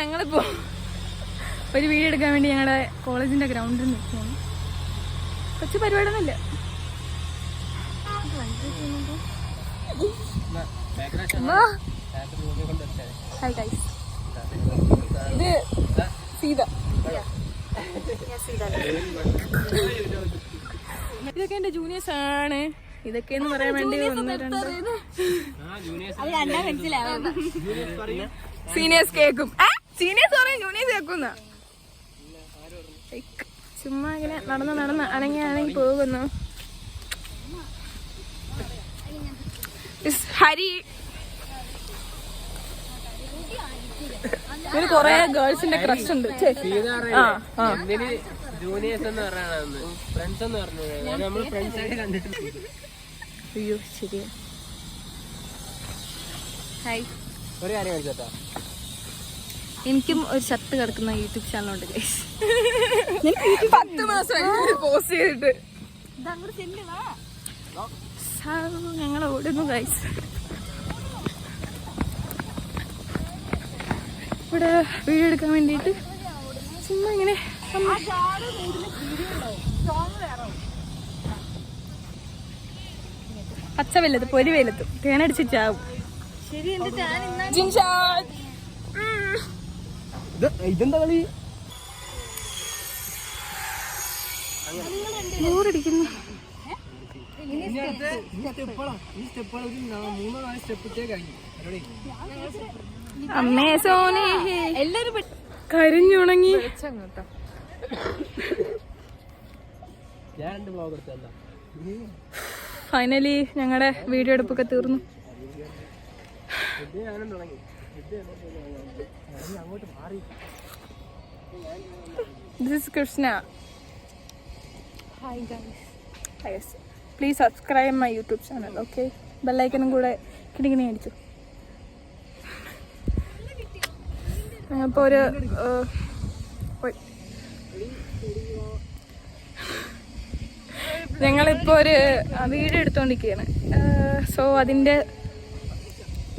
ഞങ്ങളിപ്പോ ഒരു വീഡിയോ എടുക്കാൻ വേണ്ടി ഞങ്ങളുടെ കോളേജിന്റെ ഗ്രൗണ്ടിൽ നിൽക്കുകയാണ്. കൊച്ചു പരിപാടിയൊന്നുമില്ല. ഹായ് ഗൈസ്, ഇത് സീത. ഇതൊക്കെ എന്റെ ജൂനിയേഴ്സ് ആണ്. ഇതൊക്കെ എന്ന് പറയാൻ വേണ്ടി സീനിയേഴ്സ് കേക്കും. സീനിയേഴ്സ് പറയും ജൂനിയേഴ്സ് കേക്കുന്ന. ചുമ്മാ ഇങ്ങനെ നടന്ന് അനങ്ങി പോകുന്നു. ഹരി ഇതിന് കൊറേ ഗേൾസിന്റെ ക്രഷ് ഉണ്ട്. അയ്യോ ശരിയാ. ഹായ്, ഒരു കാര്യം കാണിച്ചോട്ടാ, എനിക്കും ഒരു ഷർട്ട് കിടക്കുന്ന യൂട്യൂബ് ചാനലുണ്ട് ഗൈസ്. 10 മാസമായി പോസ്റ്റ് ചെയ്തിട്ട്. ഞങ്ങൾ ഓടുന്നു ഗൈസ്. ഇവിടെ വീഡിയോ എടുക്കാൻ വേണ്ടിയിട്ട് ചുമ്മാ ഇങ്ങനെ പച്ച വെല്ലത്ത് പൊരി വെയിലത്തും തേനടിച്ചിട്ടാവും. ഇതെന്താ കളി? ബോറടിക്കുന്നു. അമ്മേ സോനെ എല്ലാരും കരിഞ്ഞുണങ്ങി. ഫൈനലി ഞങ്ങളുടെ വീഡിയോ എടുപ്പൊക്കെ തീർന്നു. This is Krishna. Hi guys. Yes. Please subscribe my YouTube channel. Okay. Bell icon കൂടെ കിടികിണി അടിച്ചു. അപ്പോൾ ഒരു ഞങ്ങളിപ്പോൾ ഒരു വീഡിയോ എടുത്തോണ്ടിരിക്കുകയാണ്. സോ അതിൻ്റെ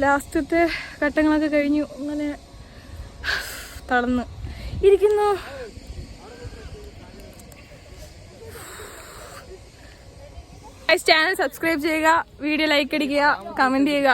ലാസ്റ്റത്തെ ഘട്ടങ്ങളൊക്കെ കഴിഞ്ഞു. അങ്ങനെ തളർന്ന് ഇരിക്കുന്നു. ചാനൽ സബ്സ്ക്രൈബ് ചെയ്യുക, വീഡിയോ ലൈക്ക് അടിക്കുക, കമന്റ് ചെയ്യുക.